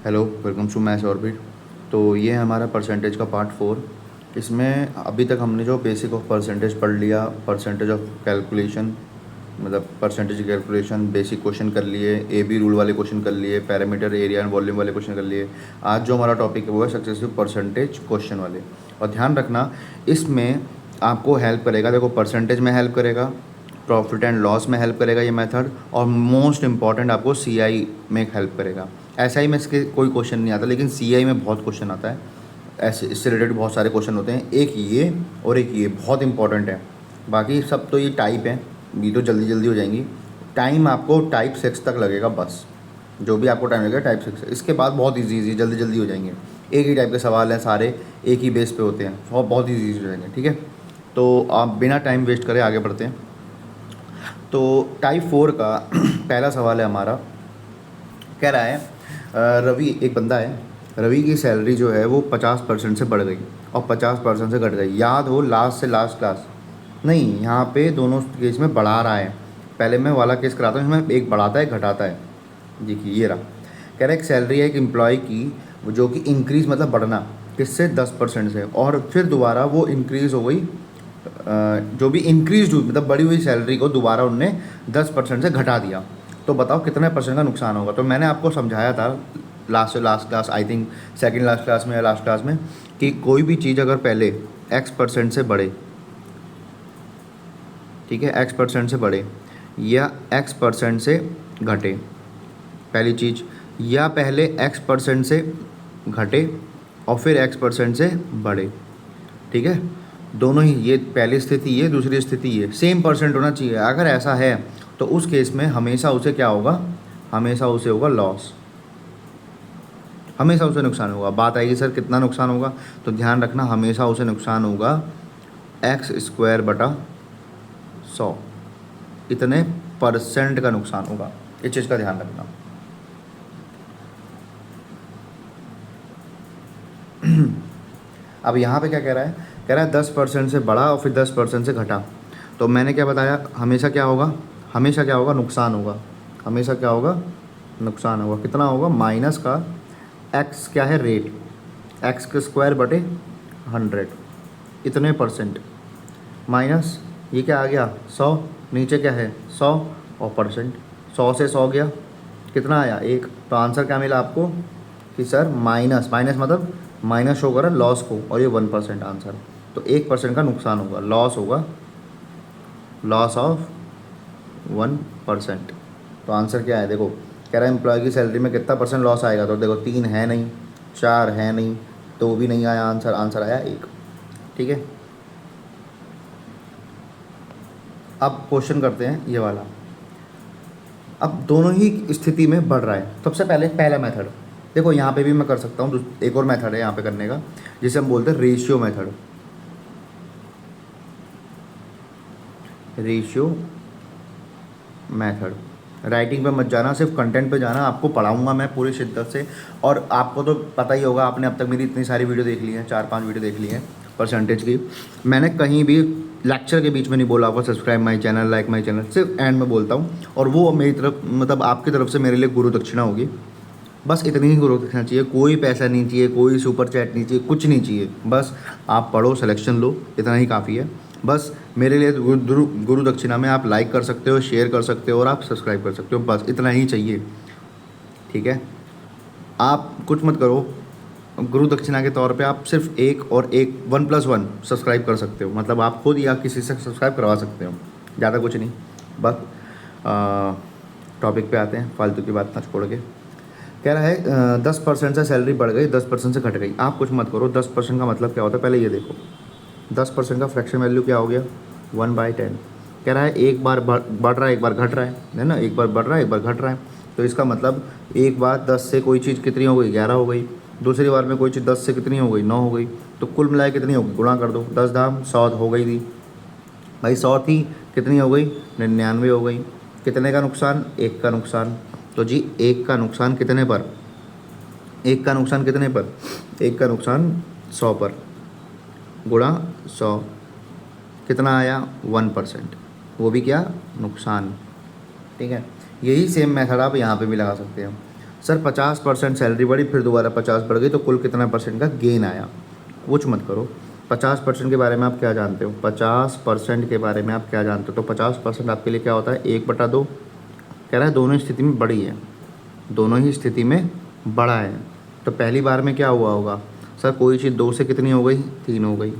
Hello, welcome to maths orbit. तो ये है हमारा परसेंटेज का पार्ट 4। इसमें अभी तक हमने जो बेसिक ऑफ परसेंटेज पढ़ लिया, परसेंटेज ऑफ कैलकुलेशन मतलब परसेंटेज कैलकुलेशन, बेसिक क्वेश्चन कर लिए, ए बी रूल वाले क्वेश्चन कर लिए, पैरामीटर, एरिया एंड वॉल्यूम वाले क्वेश्चन कर लिए। आज जो हमारा टॉपिक है वो है सक्सेसिव परसेंटेज क्वेश्चन वाले। और ध्यान रखना, इसमें आपको हेल्प करेगा, देखो परसेंटेज में हेल्प करेगा, प्रॉफिट एंड लॉस में हेल्प करेगा ये मेथड, और मोस्ट इंपॉर्टेंट आपको सीआई में हेल्प करेगा। एसआई में इसके कोई क्वेश्चन नहीं आता, लेकिन सीआई में बहुत क्वेश्चन आता है। ऐसे इससे रिलेटेड बहुत सारे क्वेश्चन होते हैं, एक ये और एक ये बहुत इंपॉर्टेंट है। बाकी सब तो ये टाइप है, ये तो जल्दी जल्दी हो जाएंगी। टाइम आपको टाइप 6 तक लगेगा बस, जो भी आपको टाइम लगेगा टाइप 6। इसके बाद बहुत ईजी जल्दी जल्दी हो जाएंगे। एक ही टाइप के सवाल हैं सारे, एक ही बेस पे होते हैं, और बहुत ईजी हो जाएंगे। ठीक है, तो आप बिना टाइम वेस्ट करे आगे बढ़ते हैं। तो टाइप 4 का पहला सवाल है हमारा, कह रहा है रवि, एक बंदा है, रवि की सैलरी जो है वो 50% से बढ़ गई और 50% से घट गई। याद हो लास्ट से लास्ट क्लास नहीं, यहाँ पे दोनों केस में बढ़ा रहा है। पहले मैं वाला केस कराता हूँ, इसमें एक बढ़ाता है घटाता है। देखिए ये रहा, कह रहा है एक सैलरी है एक एम्प्लॉय की, जो कि इंक्रीज़ मतलब बढ़ना, किससे 10% से, और फिर दोबारा वो इंक्रीज़ हो गई, जो भी इंक्रीज हुई मतलब बढ़ी हुई सैलरी को दोबारा उनने 10% से घटा दिया। तो बताओ कितने परसेंट का नुकसान होगा। तो मैंने आपको समझाया था लास्ट से last class, I think second last class में या लास्ट क्लास में, कि कोई भी चीज़ अगर पहले x% से बढ़े, ठीक है, x% से बढ़े या x% से घटे, पहली चीज़, या पहले x% से घटे और फिर x% से बढ़े, ठीक है, दोनों ही, ये पहली स्थिति ये, दूसरी स्थिति ये, सेम परसेंट होना चाहिए। अगर ऐसा है तो उस केस में हमेशा उसे क्या होगा, हमेशा उसे होगा लॉस, हमेशा उसे नुकसान होगा। बात आएगी सर कितना नुकसान होगा, तो ध्यान रखना हमेशा उसे नुकसान होगा x² बटा 100, इतने परसेंट का नुकसान होगा। इस चीज़ का ध्यान रखना। अब यहाँ पे क्या कह रहा है, कह रहा है 10% से बढ़ा और फिर 10% से घटा। तो मैंने क्या बताया, हमेशा क्या होगा, हमेशा क्या होगा, नुकसान होगा। हमेशा क्या होगा, नुकसान होगा। कितना होगा, माइनस का एक्स क्या है, रेट, x² बटे 100, इतने परसेंट, माइनस ये क्या आ गया 100, नीचे क्या है 100 और परसेंट, 100 से 100 गया, कितना आया 1। तो आंसर क्या मिला आपको कि सर माइनस, माइनस मतलब माइनस शो कर रहा है लॉस को, और ये 1% आंसर। तो 1% का नुकसान होगा, लॉस होगा, लॉस ऑफ 1%। तो आंसर क्या है, देखो कह रहा है एम्प्लॉय की सैलरी में कितना परसेंट लॉस आएगा। तो देखो 3 है नहीं, 4 है नहीं, 2 भी नहीं आया आंसर, आंसर आया 1। ठीक है, अब क्वेश्चन करते हैं ये वाला। अब दोनों ही स्थिति में बढ़ रहा है। सबसे पहले पहला मेथड देखो, यहाँ पे भी मैं कर सकता हूँ, एक और मेथड है यहाँ पे करने का, जिसे हम बोलते हैं ratio method. Ratio method, writing पे मत जाना, सिर्फ कंटेंट पे जाना। आपको पढ़ाऊंगा मैं पूरी शिद्दत से, और आपको तो पता ही होगा, आपने अब तक मेरी इतनी सारी वीडियो देख ली हैं, 4-5 वीडियो देख ली हैं परसेंटेज की। मैंने कहीं भी लेक्चर के बीच में नहीं बोला आपको subscribe my channel, like my channel, सिर्फ एंड में बोलता हूँ। और वो मेरी तरफ मतलब आपकी तरफ से मेरे लिए गुरु दक्षिणा होगी, बस इतनी ही गुरु दक्षिणा चाहिए। कोई पैसा नहीं चाहिए, कोई सुपर चैट नहीं चाहिए, कुछ नहीं चाहिए। बस आप पढ़ो, सिलेक्शन लो, इतना ही काफ़ी है। बस मेरे लिए गुरु दक्षिणा में आप लाइक कर सकते हो, शेयर कर सकते हो और आप सब्सक्राइब कर सकते हो, बस इतना ही चाहिए। ठीक है, आप कुछ मत करो, गुरु दक्षिणा के तौर पे आप सिर्फ एक और एक 1+1 सब्सक्राइब कर सकते हो, मतलब आप खुद या किसी से सब्सक्राइब करवा सकते हो, ज़्यादा कुछ नहीं। बस टॉपिक पे आते हैं, फालतू की बात ना छोड़ के। कह रहा है 10% से सैलरी बढ़ गई, 10% से घट गई। आप कुछ मत करो, 10% का मतलब क्या होता है पहले ये देखो। 10% का फ्रैक्शन वैल्यू क्या हो गया, 1/10। कह रहा है एक बार बढ़ रहा है, एक बार घट रहा है ना, एक बार बढ़ रहा है, एक बार घट रहा है। तो इसका मतलब एक बार 10 से कोई चीज़ कितनी हो गई, 11 हो गई। दूसरी बार में कोई चीज़ 10 से कितनी हो गई, 9 हो गई। तो कुल मिलाए कितनी होगी, गुणा कर दो, 10 धाम 100 हो गई थी भाई, 100 थी, कितनी हो गई 99 हो गई। कितने का नुकसान, 1 का नुकसान। तो जी 1 का नुकसान कितने पर, 1 का नुकसान कितने पर, 1 का नुकसान 100 पर, गुणा 100, कितना आया 1%, वो भी क्या, नुकसान। ठीक है, यही सेम मेथड आप यहाँ पे भी लगा सकते हो। सर 50% सैलरी बढ़ी, फिर दोबारा 50 बढ़ गई, तो कुल कितना परसेंट का गेन आया? कुछ मत करो, 50% के बारे में आप क्या जानते हो? 50% के बारे में आप क्या जानते हो? तो 50% आपके लिए क्या होता है? 1/2। कह रहा है दोनों स्थिति में बड़ी है, दोनों ही स्थिति में बड़ा है। तो पहली बार में क्या हुआ होगा? सर कोई चीज़ 2 से कितनी हो गई? 3 हो गई।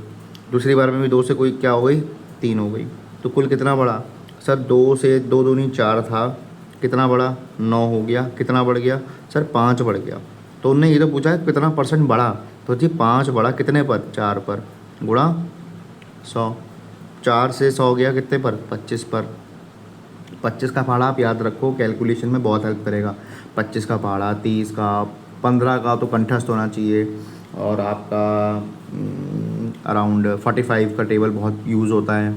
दूसरी बार में भी 2 से कोई क्या हो गई? 3 हो गई। तो कुल कितना बढ़ा? सर 2 से 2 दूनी 4 था, कितना बढ़ा? 9 हो गया। कितना बढ़ गया? सर 5 बढ़ गया। तो उनने ये तो पूछा है कितना परसेंट बढ़ा, तो जी 5 बढ़ा कितने पर? 4 पर, गुणा 100। 4 से 100 गया कितने पर? 25 पर। 25 का पहाड़ा आप याद रखो, कैलकुलेशन में बहुत हेल्प करेगा। 25 का पहाड़ा, 30 का, 15 का तो कंठस्थ होना चाहिए, और आपका अराउंड 45 का टेबल बहुत यूज़ होता है,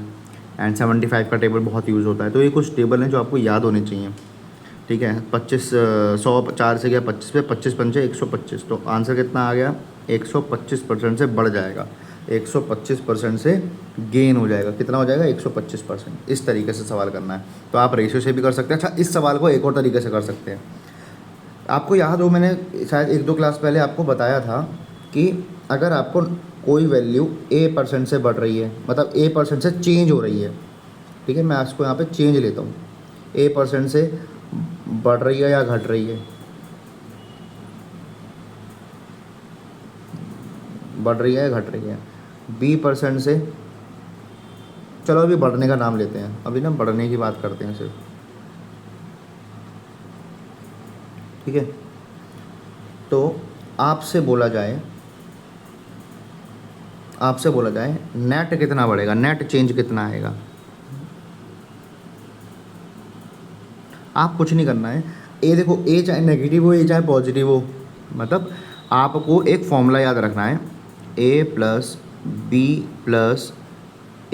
एंड 75 का टेबल बहुत यूज़ होता है। तो ये कुछ टेबल हैं जो आपको याद होने चाहिए, ठीक है। 25 100 4 से गया 25 पे, 25 पंचे 125, तो आंसर कितना आ गया? 125% से बढ़ जाएगा, 125% से गेन हो जाएगा। कितना हो जाएगा? 125%। इस तरीके से सवाल करना है। तो आप रेशियो से भी कर सकते हैं। अच्छा, इस सवाल को एक और तरीके से कर सकते हैं। आपको याद हो, मैंने शायद 1-2 क्लास पहले आपको बताया था कि अगर आपको कोई वैल्यू a% से बढ़ रही है, मतलब a% से चेंज हो रही है, ठीक है, मैं इसको यहाँ पे चेंज लेता हूँ, a% से बढ़ रही है या घट रही है? बढ़ रही है या घट रही है? b% से, चलो अभी बढ़ने का नाम लेते हैं, अभी ना बढ़ने की बात करते हैं सिर्फ, ठीक है। तो आपसे बोला जाए नेट कितना बढ़ेगा, नेट चेंज कितना आएगा? आप कुछ नहीं करना है, ए देखो, ए चाहे नेगेटिव हो, ए चाहे पॉजिटिव हो, मतलब आपको एक फॉर्मूला याद रखना है, a plus b plus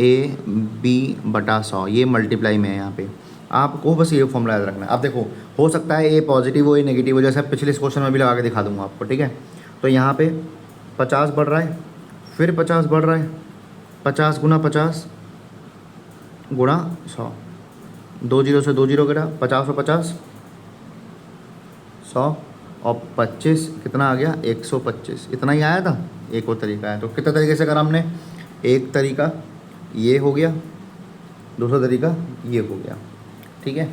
AB/100, ये मल्टीप्लाई में है यहाँ पे। आपको बस ये फॉर्मूला याद रखना है। अब देखो, हो सकता है ए पॉजिटिव हो, ए नेगेटिव हो, जैसे पिछले इस क्वेश्चन में भी लगा के दिखा दूंगा आपको, ठीक है। तो यहाँ पे 50 बढ़ रहा है, फिर 50 बढ़ रहा है, 50 गुना 50 गुणा 100, 2 जीरो से 2 जीरो गिरा, 50 और 50 100, और 25 कितना आ गया? 125। इतना ही आया था। एक और तरीका है, तो कितने तरीके से करा हमने? एक तरीका ये हो गया, दूसरा तरीका ये हो गया, ठीक है।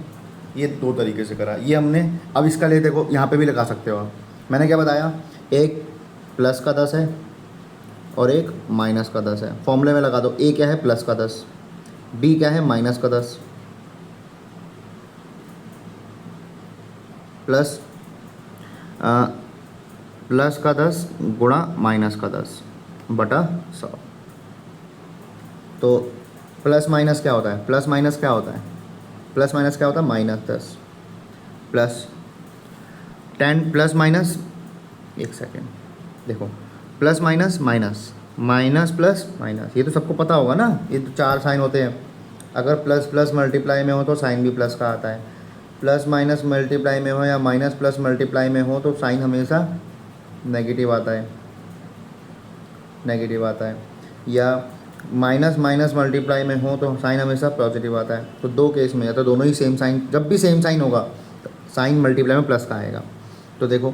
ये 2 तरीके से करा, ये हमने। अब इसका ले देखो, यहाँ पे भी लगा सकते हो आप। मैंने क्या बताया? एक प्लस का 10 है और एक माइनस का 10 है। फॉर्मूले में लगा दो, ए क्या है? प्लस का 10, बी क्या है? माइनस का 10, प्लस प्लस का 10 गुणा माइनस का 10 बटा 100। तो प्लस माइनस क्या होता है? प्लस माइनस क्या होता है? प्लस माइनस क्या होता है? -10 प्लस 10 प्लस माइनस, एक सेकेंड देखो, plus minus minus, minus plus minus, ये तो सबको पता होगा ना, ये तो 4 साइन होते हैं। अगर प्लस प्लस मल्टीप्लाई में हो तो साइन भी प्लस का आता है, प्लस माइनस मल्टीप्लाई में हो या माइनस प्लस मल्टीप्लाई में हो तो साइन हमेशा नेगेटिव आता है, नेगेटिव आता है, या माइनस माइनस मल्टीप्लाई में हो तो साइन हमेशा पॉजिटिव आता है। तो 2 केस में या तो दोनों ही सेम साइन, जब भी सेम साइन होगा तो साइन मल्टीप्लाई में प्लस का आएगा। तो देखो,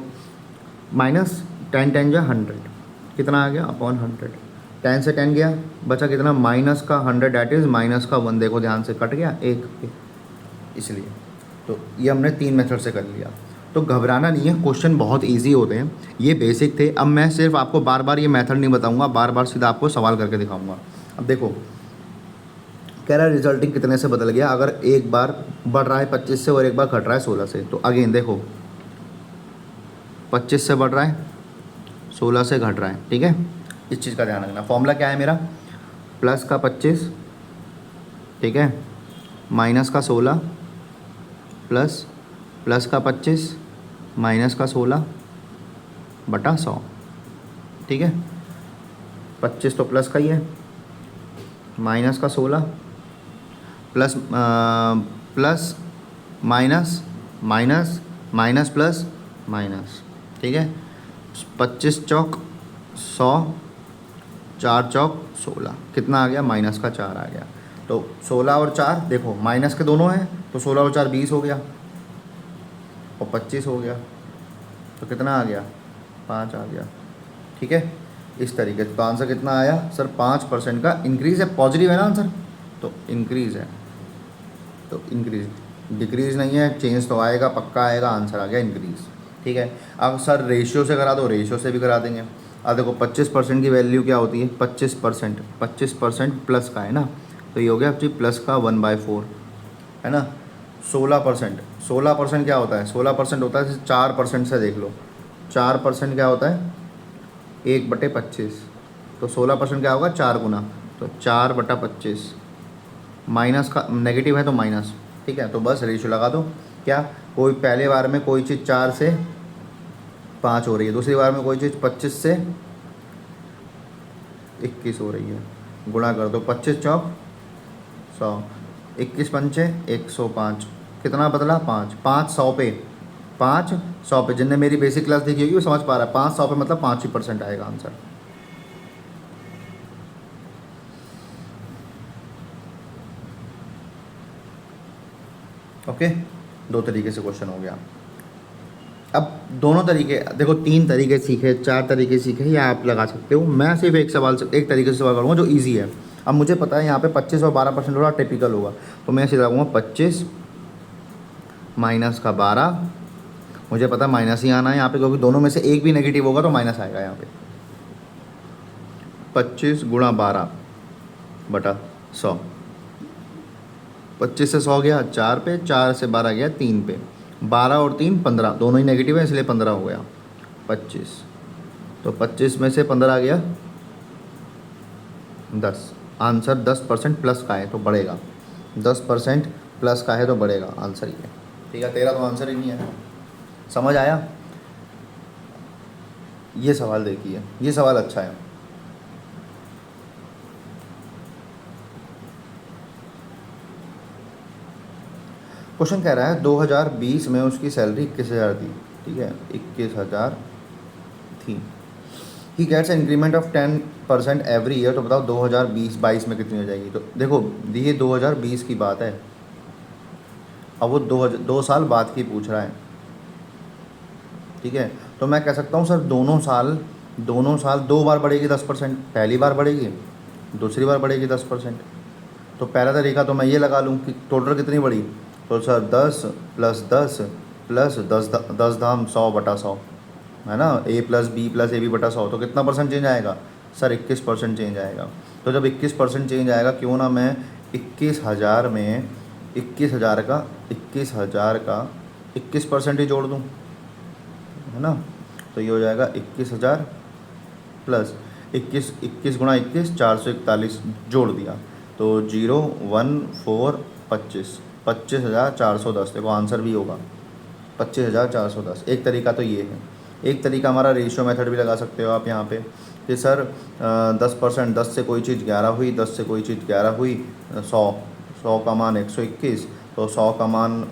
माइनस 10 10 जा 100, कितना आ गया? अपॉन 100। 10 से 10 गया, बचा कितना? माइनस का 100, डैट इज़ माइनस का 1। देखो ध्यान से, कट गया एक, इसलिए। तो ये हमने 3 मेथड से कर लिया। तो घबराना नहीं है, क्वेश्चन बहुत इजी होते हैं, ये बेसिक थे। अब मैं सिर्फ आपको बार बार ये मेथड नहीं बताऊंगा, बार बार सीधा आपको सवाल करके दिखाऊंगा। अब देखो, कह रहा है रिजल्टिंग कितने से बदल गया? अगर एक बार बढ़ रहा है 25 से और एक बार घट रहा है 16 से, तो अगेन देखो, 25 से बढ़ रहा है, 16 से घट रहा है, ठीक है। इस चीज़ का ध्यान रखना। फॉर्मूला क्या है मेरा? प्लस का 25, ठीक है, माइनस का 16, प्लस प्लस का 25 माइनस का 16 बटा 100, ठीक है। 25 तो प्लस का ही है, माइनस का 16, plus plus minus minus minus plus minus, ठीक है। 25 चौक 100, 4 चौक 16, कितना आ गया? माइनस का 4 आ गया। तो 16 और 4 देखो माइनस के दोनों हैं, तो 16 और 4 20 हो गया, और 25 हो गया, तो कितना आ गया, 5 आ गया। ठीक है, इस तरीके से। तो आंसर कितना आया सर, 5% का इंक्रीज़ है। पॉजिटिव है ना आंसर, तो इंक्रीज़ है, तो इंक्रीज़, डिक्रीज़ नहीं है। चेंज तो आएगा, पक्का आएगा। आंसर आ गया इंक्रीज़। ठीक है, अब सर रेशियो से करा दो, रेशियो से भी करा देंगे। अब देखो 25% की वैल्यू क्या होती है, 25%, 25% प्लस का है ना, तो ये हो गया आपकी प्लस का 1/4 है ना। 16%, 16% क्या होता है, 16% होता है 4% से देख लो, 4% क्या होता है 1/25, तो 16% क्या होगा 4 गुना, तो 4/25। माइनस का नेगेटिव है तो माइनस। ठीक है, तो बस रेशियो लगा दो। क्या, कोई पहले बार में कोई चीज़ 4 से 5 हो रही है, दूसरी बार में कोई चीज़ 25 से 21 हो रही है, गुणा कर दो, 25 चौक 100, 21 पंचे 105, कितना बदला 5, 5 100 पे, 5 100 पे। जिनने मेरी बेसिक क्लास देखी होगी वो समझ पा रहा है, 5 100 पे मतलब 5% आएगा आंसर। ओके, 2 तरीके से क्वेश्चन हो गया। अब दोनों तरीके देखो, 3 तरीके सीखे, 4 तरीके सीखे, या आप लगा सकते हो। मैं सिर्फ एक सवाल से, एक तरीके से सवाल करूँगा जो इजी है। अब मुझे पता है यहाँ पे 25 और 12% थोड़ा टिपिकल होगा, तो मैं सीधा लगाऊंगा 25 माइनस का 12। मुझे पता माइनस ही आना है यहाँ पे, क्योंकि दोनों में से एक भी नेगेटिव होगा तो माइनस आएगा यहाँ पे। 25 गुणा 12/100, 25 से 100 गया 4 पे, 4 से 12 गया 3 पे, 12 और 3 15, दोनों ही नेगेटिव है इसलिए 15 हो गया 25। तो 25 में से 15 गया 10। आंसर 10% प्लस का है तो बढ़ेगा, 10% प्लस का है तो बढ़ेगा, आंसर ये। ठीक है, तेरा तो आंसर ही नहीं है। समझ आया? ये सवाल देखिए, ये सवाल अच्छा है। क्वेश्चन कह रहा है 2020 में उसकी सैलरी 21,000 थी। ठीक है, 21,000 थी। He gets increment of 10% every year. तो बताओ 2020-22 में कितनी हो जाएगी। तो देखो ये 2020 की बात है, अब वो 2 साल बाद की पूछ रहा है। ठीक है, तो मैं कह सकता हूँ सर दोनों साल 2 बार बढ़ेगी 10%। पहली बार बढ़ेगी, दूसरी बार बढ़ेगी 10%। तो पहला तरीका तो मैं ये लगा लूँ कि टोटल कितनी बढ़ी, तो सर 10 + 10 + 10 धाम 100/100 है ना, A+B + AB/100, तो कितना परसेंट चेंज आएगा सर, 21% चेंज आएगा। तो जब 21% चेंज आएगा, क्यों ना मैं 21,000 में 21,000 का 21% ही जोड़ दूँ, है ना। तो ये हो जाएगा 21,000 प्लस 21, 21 गुणा 21 441 जोड़ दिया, तो 0 1 4 25, 25,410। देखो आंसर भी होगा 25,410। एक तरीका तो ये है। एक तरीका हमारा रेशियो मेथड भी लगा सकते हो आप यहाँ पे कि सर 10%, 10 से कोई चीज़ 11 हुई, 10 से कोई चीज़ 11 हुई, 100 का मान 121, तो 100 का मान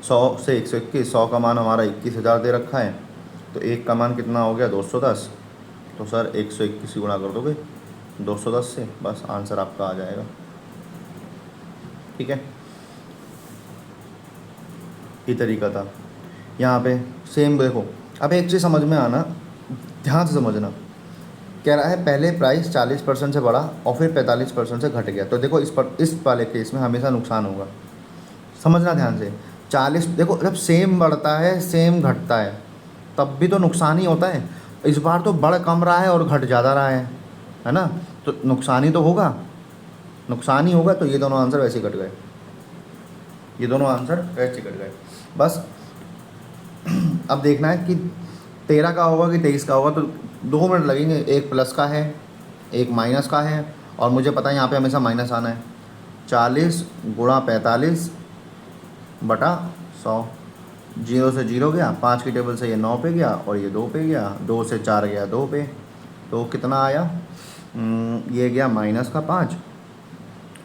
100 से 121, 100 का मान हमारा 21,000 दे रखा है, तो 1 का मान कितना हो गया 210। तो सर 121 गुणा कर दोगे 210 से, बस आंसर आपका आ जाएगा। ठीक है, ये तरीका था। यहाँ पे सेम देखो, अब एक चीज़ समझ में आना, ध्यान से समझना। कह रहा है पहले प्राइस 40% से बढ़ा और फिर 45% से घट गया। तो देखो इस वाले केस में हमेशा नुकसान होगा, समझना ध्यान से। 40, देखो जब सेम बढ़ता है सेम घटता है तब भी तो नुकसान ही होता है। इस बार तो बढ़ कम रहा है और घट ज़्यादा रहा है ना, तो नुकसान ही तो होगा, नुकसान ही होगा। तो ये दोनों आंसर वैसे कट गए, ये दोनों आंसर वैसे कट गए। बस अब देखना है कि 13 का होगा कि 23 का होगा, तो 2 मिनट लगेंगे। एक प्लस का है, एक माइनस का है, और मुझे पता है यहाँ पे हमेशा माइनस आना है। 40 गुणा 45/100, 0 से 0 गया, 5 की टेबल से ये 9 पे गया और ये 2 पे गया, 2 से 4 गया 2 पे, तो कितना आया, ये गया -5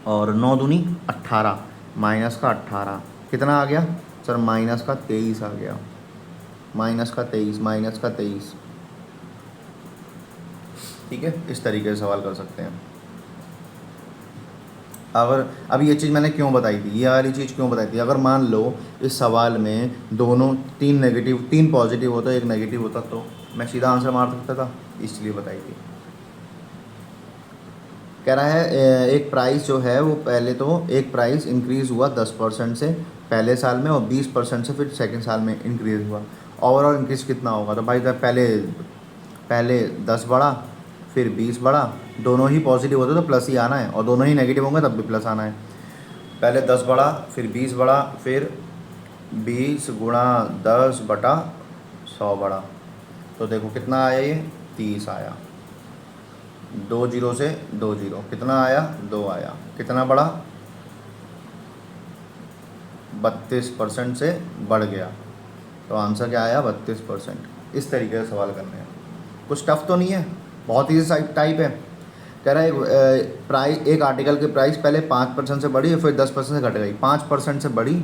और 9 दूनी 18, -18 कितना आ गया सर, -23 आ गया, -23। ठीक है, इस तरीके से सवाल कर सकते हैं। अगर अब ये चीज़ मैंने क्यों बताई थी, ये वाली चीज़ क्यों बताई थी, अगर मान लो इस सवाल में दोनों तीन पॉजिटिव होता एक नेगेटिव होता तो मैं सीधा आंसर मार सकता था, इसलिए बताई थी। कह रहा है एक प्राइस जो है वो पहले तो एक प्राइस इंक्रीज़ हुआ 10% से पहले साल में और 20% से फिर सेकंड साल में इंक्रीज़ हुआ। ओवरऑल इंक्रीज़ कितना होगा, तो भाई जब पहले पहले 10 बढ़ा फिर 20 बढ़ा, दोनों ही पॉजिटिव होते तो प्लस ही आना है, और दोनों ही नेगेटिव होंगे तब भी प्लस आना है। पहले 10 बढ़ा फिर 20 बढ़ा फिर 20 गुणा 10 बटा 100 बढ़ा, तो देखो कितना आया, ये 30 आया। 2 जीरो से 2 जीरो कितना आया, 2 आया। कितना बढ़ा, 32% से बढ़ गया, तो आंसर क्या आया, 32%। इस तरीके से सवाल करने हैं, कुछ टफ तो नहीं है, बहुत ही टाइप है। कह रहा है प्राइस, एक आर्टिकल की प्राइस पहले 5% से बढ़ी फिर 10% से घट गई। 5% से बढ़ी,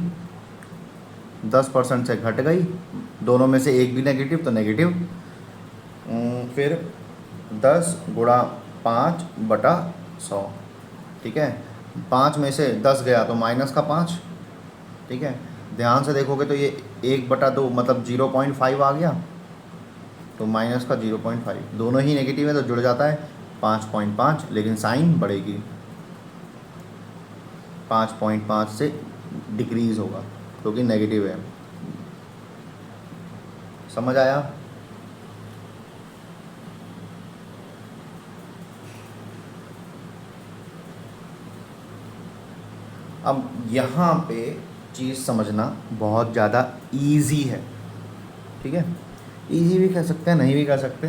10% से घट गई, दोनों में से एक भी नेगेटिव तो नेगेटिव। फिर 10 गुणा 5 बटा 100, ठीक है। 5 में से 10 गया तो माइनस का 5, ठीक है। ध्यान से देखोगे तो ये 1/2 मतलब 0.5 आ गया, तो माइनस का 0.5, दोनों ही नेगेटिव है तो जुड़ जाता है 5.5, लेकिन साइन बढ़ेगी, 5.5 से डिक्रीज़ होगा क्योंकि नेगेटिव है। समझ आया? अब यहाँ पे चीज़ समझना बहुत ज़्यादा इजी है, ठीक है। इजी भी कह सकते हैं, नहीं भी कह सकते,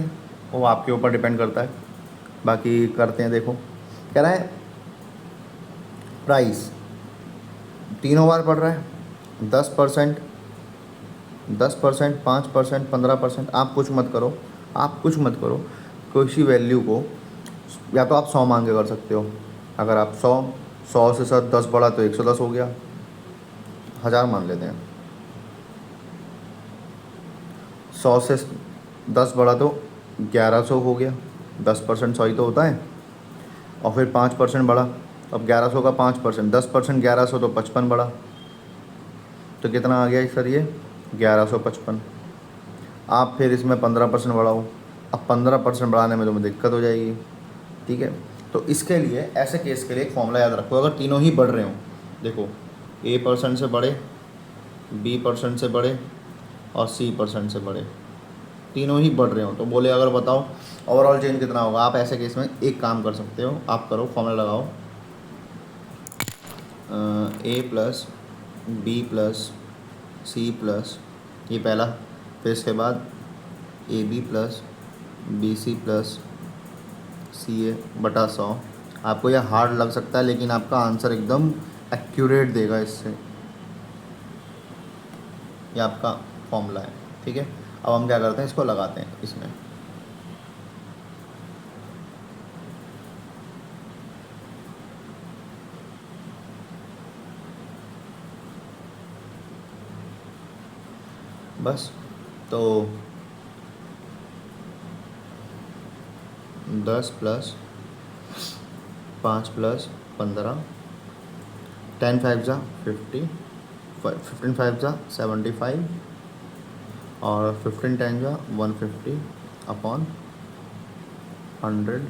वो आपके ऊपर डिपेंड करता है। बाकी करते हैं, देखो कह रहा है प्राइस तीनों बार बढ़ रहा है, 10%, 5%, 15%। आप कुछ मत करो, आप कुछ मत करो, किसी वैल्यू को या तो आप 100 मान के कर सकते हो। अगर आप 100 से 10 बढ़ा तो 110 हो गया, 1000 मान लेते हैं। 100 से 10 बढ़ा तो 1100 हो गया, 10% 100 ही तो होता है। और फिर 5% बढ़ा, अब 1100 का 5%, 10% 1100 तो 55 बढ़ा, तो कितना आ गया सर, ये 1155। आप फिर इसमें 15% बढ़ाओ, अब 15% बढ़ाने में तुम्हें दिक्कत हो जाएगी, ठीक है। तो इसके लिए, ऐसे केस के लिए एक फॉर्मूला याद रखो, अगर तीनों ही बढ़ रहे हों, देखो A% से बढ़े, B% से बढ़े और C% से बढ़े, तीनों ही बढ़ रहे हो, तो बोले अगर बताओ ओवरऑल चेंज कितना होगा। आप ऐसे केस में एक काम कर सकते हो, आप करो फॉर्मूला लगाओ, A+B+C+, ये पहला, फिर इसके बाद AB+BC+CA बटा 100। आपको यह हार्ड लग सकता है लेकिन आपका आंसर एकदम एक्यूरेट देगा इससे, ये आपका फॉर्मूला है, ठीक है। अब हम क्या करते हैं, इसको लगाते हैं इसमें। बस, तो 10 + 5 + 15, 10 5 जा 50, 15 5 जा 75 और 15 10 जा 150 अपॉन 100,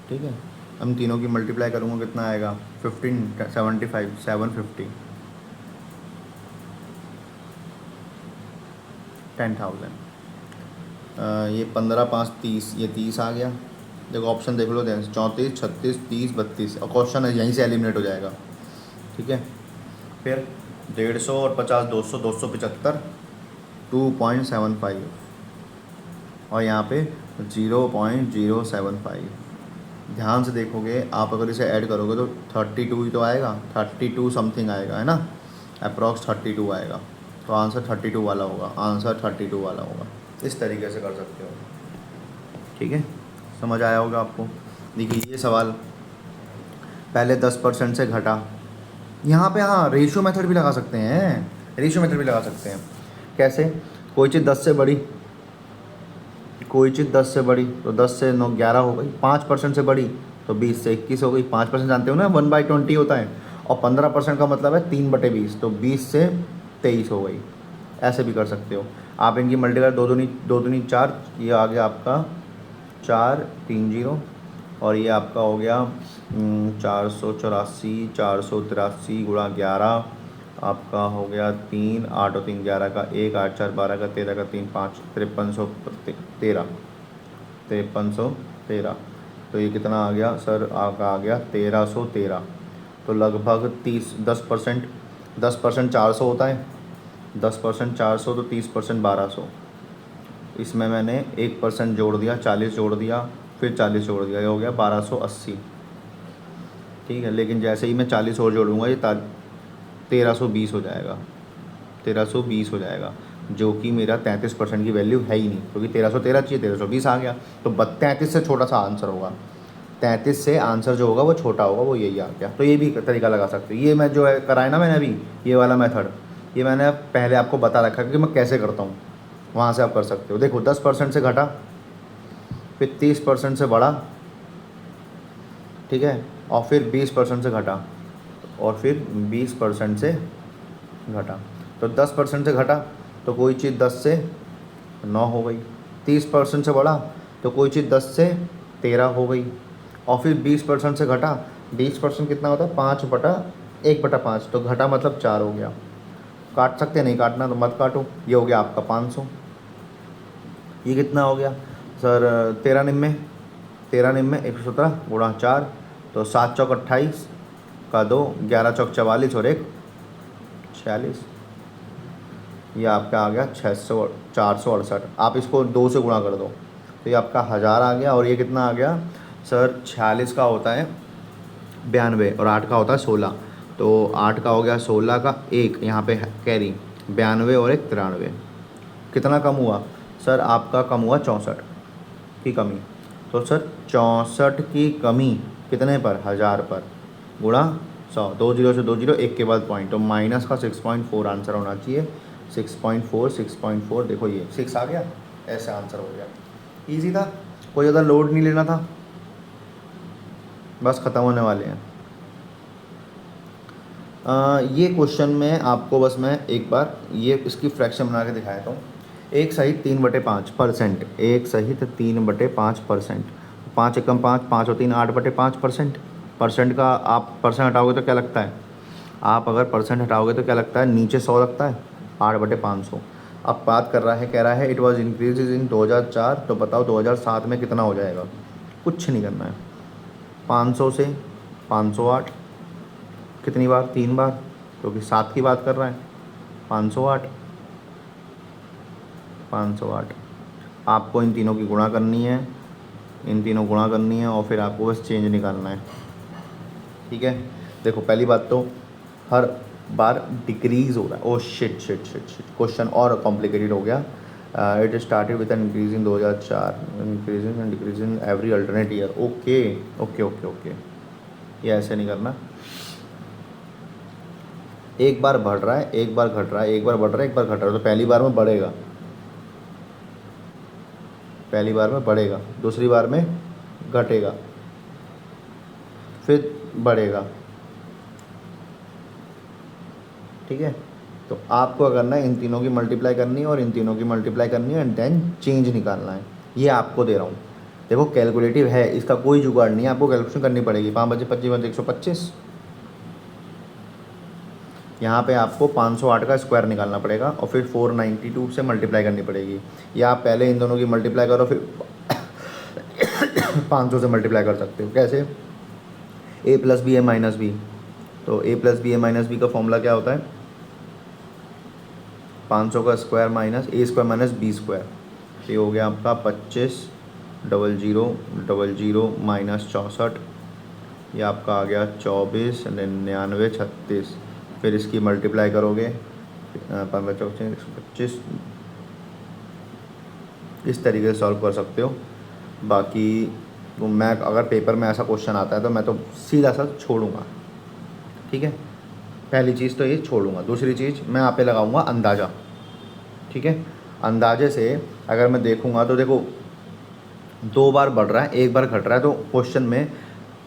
ठीक है। हम तीनों की मल्टीप्लाई करूँगा, कितना आएगा, 15 75 750, 10,000। ये 15 5 30, ये 30 आ गया। देखो ऑप्शन देख लो, 34 36 30 32, और क्वेश्चन यहीं से एलिमिनेट हो जाएगा, ठीक है। फिर 150 और 50 200, 275, 2.75 और यहाँ पे 0.075। ध्यान से देखोगे आप, अगर इसे ऐड करोगे तो 32 ही तो आएगा, 32 समथिंग आएगा, है ना, अप्रॉक्स 32 आएगा, तो आंसर 32 वाला होगा, आंसर 32 वाला होगा। इस तरीके से कर सकते हो, ठीक है। समझ आया होगा आपको। देखिए ये सवाल पहले 10% से घटा, यहाँ पे हाँ रेशियो मेथड भी लगा सकते हैं, रेशियो मेथड भी लगा सकते हैं। कैसे, कोई चीज़ 10 से बढ़ी, कोई चीज़ 10 से बढ़ी तो 10 से 9 11 हो गई, 5% से बढ़ी तो 20 से 21 हो गई। 5% जानते हो ना 1/20 होता है, और 15% का मतलब है 3/20, तो 20 से 23 हो गई। ऐसे भी कर सकते हो आप। इनकी मल्टीप्लाई, दो दूनी 4, ये आ गया आपका 430, और ये आपका हो गया 484, 483 गुणा 11 आपका हो गया 3, 8 और 3 11 का 1, 8 4 12 का 13 का 3 5, 5313, 5313। तो ये कितना आ गया सर? आ गया 1313। तो लगभग 10%, 10% 400 होता है, 10% 400, तो 30% 1200। इसमें मैंने 1% जोड़ दिया, 40 जोड़ दिया, फिर 40 जोड़ दिया, ये हो गया 1280। ठीक है, लेकिन जैसे ही मैं 40 और जोड़ूंगा ये 1320 हो जाएगा, 1320 हो जाएगा, जो कि मेरा 33% की वैल्यू है ही नहीं, क्योंकि 1313 चाहिए, 1320 आ गया। तो 33 से छोटा सा आंसर होगा, 33 से आंसर जो होगा वो छोटा होगा, वो यही आ गया। तो ये भी तरीका लगा सकते हो। ये मैं जो है कराया ना मैंने अभी, ये वाला मेथड, ये मैंने पहले आपको बता रखा है कि मैं कैसे करता हूँ, वहाँ से आप कर सकते हो। देखो 10% से घटा, फिर 30% से बढ़ा, ठीक है, और फिर 20% से घटा, और फिर 20% से घटा। तो 10% से घटा तो कोई चीज़ 10 से 9 हो गई, 30% से बढ़ा तो कोई चीज़ 10 से 13 हो गई, और फिर 20% से घटा, 20% कितना होता है? 5/1/5, तो घटा मतलब 4 हो गया। काट सकते, नहीं काटना तो मत काटो। ये हो गया आपका 500। ये कितना हो गया सर? 13 निम्मे 117 गुणा 4, तो 7 चौक 28 का 2, 11 चौक 44 और 1 46। ये आपका आ गया 468। आप इसको 2 से गुणा कर दो तो ये आपका 1000 आ गया। और ये कितना आ गया सर? 46 का होता है 92, और 8 का होता है 16, तो 8 का हो गया 16 का 1 यहाँ पे कैरी, 92 और 1 93। कितना कम हुआ सर? आपका कम हुआ 64 की कमी। तो सर 64 की कमी कितने पर? 1000 पर, गुणा 100, 2 जीरो से 2 जीरो, 1 के बाद पॉइंट, तो माइनस का 6.4 आंसर होना चाहिए। 6.4, 6.4, देखो ये 6 आ गया, ऐसे आंसर हो गया। ईजी था, कोई ज़्यादा लोड नहीं लेना था, बस ख़त्म होने वाले हैं। ये क्वेश्चन में आपको बस मैं एक बार ये इसकी फ्रैक्शन बना के दिखाया था। 1 सहित 3/5%, 1 सहित 3/5%, 5 एकम 5, 5 और 3 8/5%। परसेंट का आप परसेंट हटाओगे तो क्या लगता है? आप अगर परसेंट हटाओगे तो क्या लगता है? नीचे 100 लगता है, 8/500। अब बात कर रहा है, कह रहा है इट वॉज इंक्रीज इन 2004, तो बताओ 2007 में कितना हो जाएगा? कुछ नहीं करना है, 500 से 508, कितनी बार? 3 बार, क्योंकि 7 की बात कर रहा है। 508, 508। आपको इन तीनों की गुणा करनी है, इन तीनों गुणा करनी है, और फिर आपको बस चेंज निकालना है। ठीक है, देखो पहली बात तो हर बार डिक्रीज़ हो रहा है। Oh shit shit shit shit, question और कॉम्प्लिकेटेड हो गया। It started with an increase in 2004, increasing and decreasing every alternate year. Okay okay okay okay, ये ऐसे नहीं करना। एक बार बढ़ रहा है, एक बार घट रहा है, एक बार बढ़ रहा है, एक बार घट रहा है, तो पहली बार में बढ़ेगा, पहली बार में बढ़ेगा, दूसरी बार में घटेगा, फिर बढ़ेगा। ठीक है, तो आपको करना है इन तीनों की मल्टीप्लाई करनी है और इन तीनों की मल्टीप्लाई करनी है, एंड देन चेंज निकालना है। ये आपको दे रहा हूँ, देखो कैलकुलेटिव है, इसका कोई जुगाड़ नहीं है, आपको कैलकुलेशन करनी पड़ेगी। 5 बजे 25 बजे 125, यहाँ पे आपको 508 का स्क्वायर निकालना पड़ेगा, और फिर 492 से मल्टीप्लाई करनी पड़ेगी। या आप पहले इन दोनों की मल्टीप्लाई करो, फिर 500 से मल्टीप्लाई कर सकते हो। कैसे? a plus b a minus b, तो a plus b a minus b का फॉर्मूला क्या होता है? 500 का square minus a square minus b square. ये हो गया आपका 25 0000 माइनस 64, ये आपका आ गया 24 99 36। फिर इसकी मल्टीप्लाई करोगे 15 24 125, इस तरीके से सॉल्व कर सकते हो। बाकी तो मैं अगर पेपर में ऐसा क्वेश्चन आता है तो मैं तो सीधा सा छोड़ूंगा। ठीक है, पहली चीज़ तो ये छोड़ूंगा। दूसरी चीज़ मैं यहाँ पे लगाऊंगा अंदाज़ा। ठीक है, अंदाजे से अगर मैं देखूंगा तो देखो 2 बार बढ़ रहा है, 1 बार घट रहा है, तो क्वेश्चन में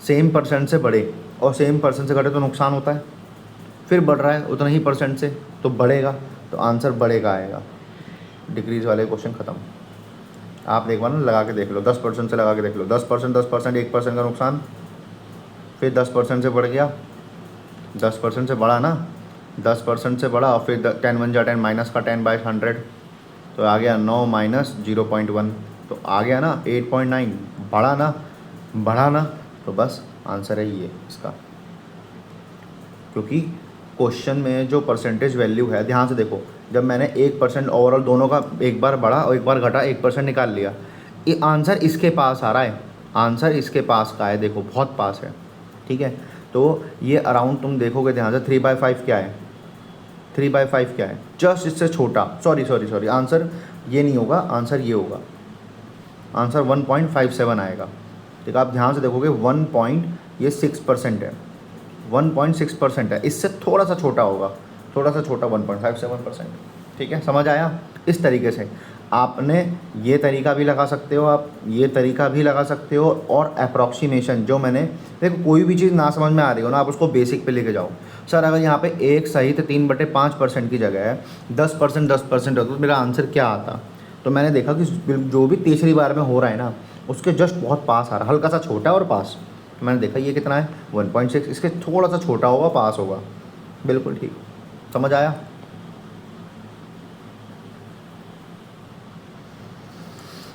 सेम परसेंट से बढ़े और सेम परसेंट से घटे तो नुकसान होता है, फिर बढ़ रहा है उतना ही परसेंट से तो बढ़ेगा, तो आंसर बढ़ेगा आएगा। डिक्रीज वाले क्वेश्चन ख़त्म। आप एक बार ना लगा के देख लो, 10% से लगा के देख लो, 10%, 10%, 1% का नुकसान, फिर 10% से बढ़ गया, 10% से बढ़ा ना, 10% से बढ़ा और फिर 10 1 जा 10, माइनस का 10/100 तो आ गया 9 माइनस 0.1 तो आ गया ना 8.9। बढ़ा ना तो बस आंसर है ये इसका। क्योंकि क्वेश्चन में जो परसेंटेज वैल्यू है, ध्यान से देखो, जब मैंने 1% ओवरऑल दोनों का एक बार बढ़ा और एक बार घटा 1% निकाल लिया, ये आंसर इसके पास आ रहा है, आंसर इसके पास का है, देखो बहुत पास है, ठीक है। तो ये अराउंड तुम देखोगे ध्यान से 3/5 क्या है, 3/5 क्या है, जस्ट इससे छोटा, सॉरी आंसर ये नहीं होगा, आंसर ये होगा, आंसर 1.57 आएगा। ठीक है, आप ध्यान से देखोगे 1.6% है, 1.6% है, इससे थोड़ा सा छोटा होगा, थोड़ा सा छोटा 1.57%। ठीक है, समझ आया। इस तरीके से आपने ये तरीका भी लगा सकते हो, आप ये तरीका भी लगा सकते हो, और अप्रॉक्सीमेशन जो मैंने, देखो कोई भी चीज़ ना समझ में आ रही हो ना, आप उसको बेसिक पे लेके जाओ। सर अगर यहाँ पे एक सहित 3/5% की जगह है 10% 10% होता तो मेरा आंसर क्या आता। तो मैंने देखा कि जो भी तीसरी बार में हो रहा है ना, उसके जस्ट बहुत पास आ रहा है, हल्का सा छोटा और पास। मैंने देखा ये कितना है 1.6, इसके थोड़ा सा छोटा होगा, पास होगा, बिल्कुल ठीक। समझ आया।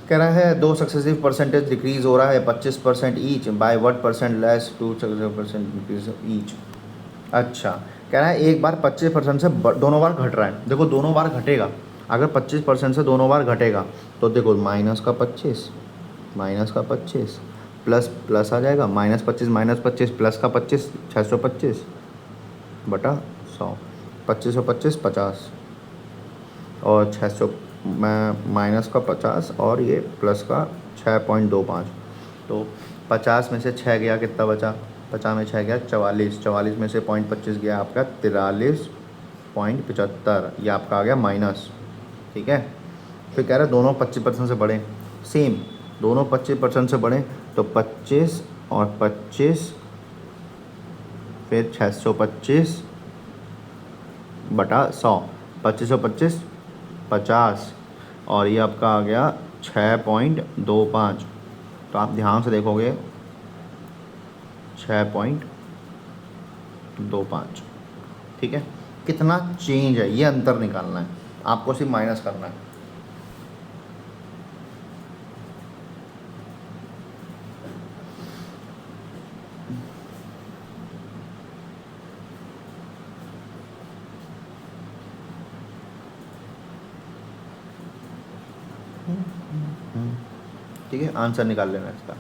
कह रहा है 2 सक्सेसिव परसेंटेज डिक्रीज हो रहा है 25% each, by what percent less 2 successive % decrease each. अच्छा, कह रहा है एक बार 25% से दोनों बार घट रहा है। देखो दोनों बार घटेगा, अगर 25% से दोनों बार घटेगा तो देखो माइनस का 25 प्लस प्लस आ जाएगा, -25 प्लस का 25 625 बटा 100, 2525 50 और 600 माइनस का 50 और ये प्लस का 6.25। तो 50 में से 6 गया, कितना बचा, 50 में 6 गया 44, 44 में से 0.25 गया आपका 43.75, ये आपका आ गया माइनस। ठीक है, फिर कह रहा है दोनों 25% से बढ़े, सेम दोनों 25% से बढ़े, तो 25 और 25 फिर 625 बटा 100, 25 और 25 50 और ये आपका आ गया 6.25। तो आप ध्यान से देखोगे 6.25। ठीक है, कितना चेंज है ये अंतर निकालना है आपको, सिर्फ माइनस करना है। ठीक है, आंसर निकाल लेना इसका।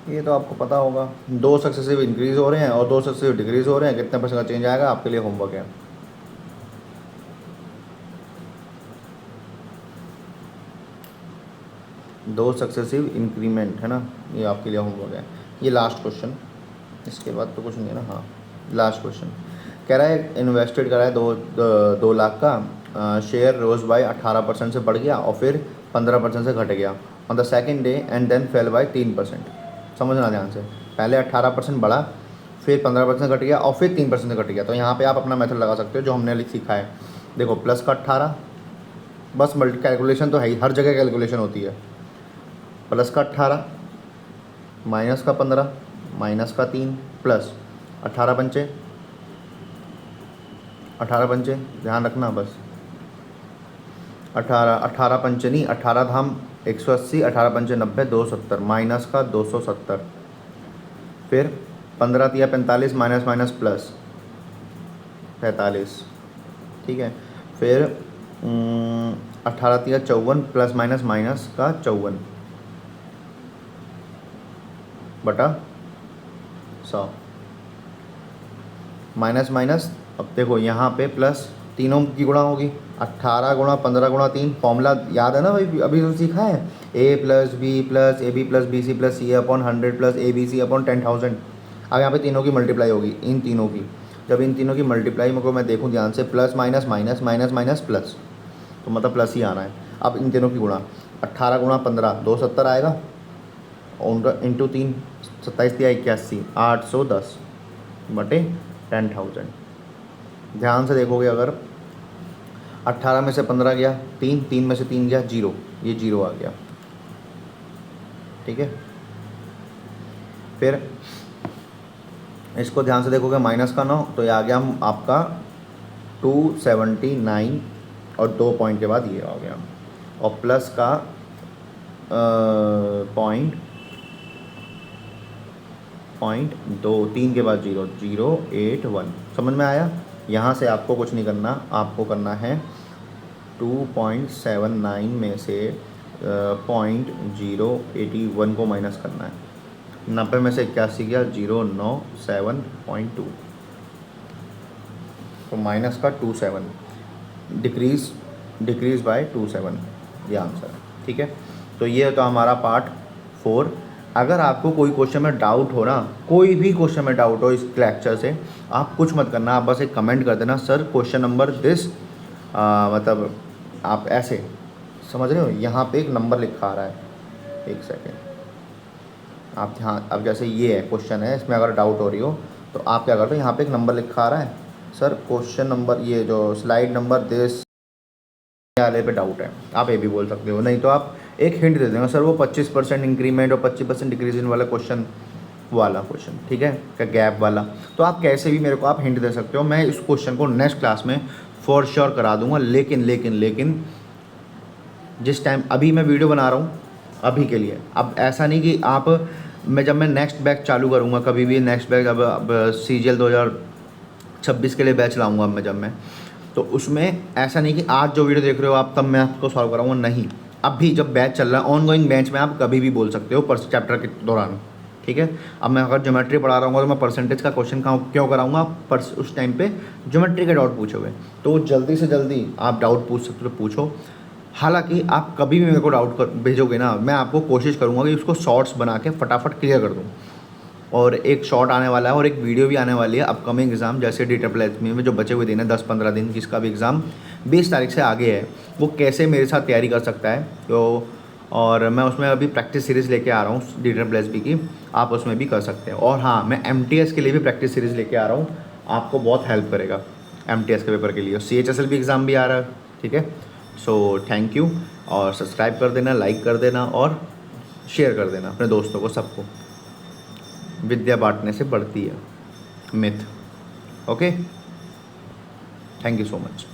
ये तो आपको पता होगा, 2 सक्सेसिव इंक्रीज हो रहे हैं और 2 सक्सेसिव डिक्रीज हो रहे हैं, कितने % का चेंज आएगा आपके लिए होमवर्क है। दो सक्सेसिव इंक्रीमेंट है ना, ये आपके लिए होमवर्क है। ये लास्ट क्वेश्चन, इसके बाद तो कुछ नहीं है ना। हाँ, लास्ट क्वेश्चन कह रहा है इन्वेस्टेड करा है 2 लाख का, शेयर रोज बाय 18% से बढ़ गया और फिर 15% से घट गया on the second day and then fell by 3%। समझना ध्यान से, पहले 18% बढ़ा, फिर 15% घट गया और फिर 3% घट गया। तो यहाँ पे आप अपना मेथड लगा सकते हो जो हमने सीखा है। देखो प्लस का 18, बस मल्टी कैलकुलेशन तो है ही, हर जगह कैलकुलेशन होती है। प्लस का 18 माइनस का 15 माइनस का 3 प्लस 18 पंचे, ध्यान रखना बस 18 पंचे नहीं, 18 धाम 180, 18 पंचे 90, 270 माइनस का 270, फिर 15 तिया 45 माइनस माइनस प्लस 45। ठीक है, फिर 18 तिया 54 प्लस माइनस माइनस का 54 बटा 100 माइनस माइनस। अब देखो यहाँ पे प्लस तीनों की गुणा होगी, 18 गुणा 15 गुणा 3, फॉर्मूला याद है ना भाई, अभी तो सीखा है, a plus b plus a b plus b c plus c upon 100 plus a b c upon 10,000। अब यहाँ पे तीनों की मल्टीप्लाई होगी, इन तीनों की, जब इन तीनों की मल्टीप्लाई को मैं देखूँ ध्यान से, plus minus minus minus minus plus, तो मतलब प्लस ही आना है। अब इन तीनों की गुणा, 18 गुणा 15 270 आएगा, और इंटू 3 27 दिया 81, 810 बटे 10,000। ध्यान से देखोगे, अगर 18 में से 15 गया 3, 3 में से 3 गया 0, ये 0 आ गया, ठीक है। फिर इसको ध्यान से देखोगे, माइनस का 9, तो ये आ गया आपका 279 और 2 पॉइंट के बाद ये आ गया, और प्लस का पॉइंट 2 3 के बाद 0 081। समझ में आया। यहाँ से आपको कुछ नहीं करना, आपको करना है 2.79 में से 0.081 को माइनस करना है। 90 में से 81 गया 097.2, तो माइनस का 27, डिक्रीज बाय 27, ये आंसर है, ठीक है। तो ये तो हमारा पार्ट 4। अगर आपको कोई क्वेश्चन में डाउट हो ना, कोई भी क्वेश्चन में डाउट हो इस लेक्चर से, आप कुछ मत करना, आप बस एक कमेंट कर देना, सर क्वेश्चन नंबर दिस, मतलब आप ऐसे समझ रहे हो, यहाँ पे एक नंबर लिखा आ रहा है, एक सेकेंड, आप ध्यान, अब जैसे ये है क्वेश्चन है, इसमें अगर डाउट हो रही हो तो आप क्या करते हो, यहाँ पे एक नंबर लिखा आ रहा है, सर क्वेश्चन नंबर, ये जो स्लाइड नंबर दिस वाले पे डाउट है, आप ये भी बोल सकते हो। नहीं तो आप एक हिंट दे देंगे, सर वो 25% इंक्रीमेंट और 25% डिक्रीज वाला क्वेश्चन, ठीक है, क्या गैप वाला, तो आप कैसे भी मेरे को आप हिंट दे सकते हो। मैं इस क्वेश्चन को नेक्स्ट क्लास में फॉर श्योर करा दूंगा। लेकिन जिस टाइम अभी मैं वीडियो बना रहा हूँ अभी के लिए, अब ऐसा नहीं कि आप, जब मैं नेक्स्ट बैच चालू करूँगा, कभी भी नेक्स्ट बैच, अब CGL 2026 के लिए बैच लाऊँगा मैं, तो उसमें ऐसा नहीं कि आज जो वीडियो देख रहे हो आप तब मैं आपको सॉल्व कराऊंगा, नहीं, अभी जब बैच चल रहा है, ऑनगोइंग बैच में आप कभी भी बोल सकते हो चैप्टर के दौरान, ठीक है। अब मैं अगर ज्योमेट्री पढ़ा रहा हूँ तो मैं परसेंटेज का क्वेश्चन क्यों कराऊंगा, उस टाइम पे ज्योमेट्री के डाउट पूछोगे, तो जल्दी से जल्दी आप डाउट पूछ सकते हो तो पूछो। हालांकि आप कभी भी मेरे को डाउट भेजोगे ना, मैं आपको कोशिश करूँगा कि उसको शॉर्ट्स बना के फटाफट क्लियर कर दूँ। और एक शॉर्ट आने वाला है और एक वीडियो भी आने वाली है अपकमिंग एग्ज़ाम, जैसे DSSS में जो बचे हुए दिन है 10-15 दिन, जिसका भी एग्ज़ाम 20 तारीख से आगे है, वो कैसे मेरे साथ तैयारी कर सकता है। तो और मैं उसमें अभी प्रैक्टिस सीरीज़ लेके आ रहा हूँ DSSS की, आप उसमें भी कर सकते हैं। और हाँ, मैं MTS के लिए भी प्रैक्टिस सीरीज़ लेके आ रहा हूँ, आपको बहुत हेल्प करेगा MTS के पेपर के लिए। CHSL भी एग्ज़ाम भी आ रहा है, ठीक है। सो थैंक यू, और सब्सक्राइब कर देना, लाइक कर देना और शेयर कर देना अपने दोस्तों को, सबको। विद्या बांटने से बढ़ती है myth. Okay, thank you so much.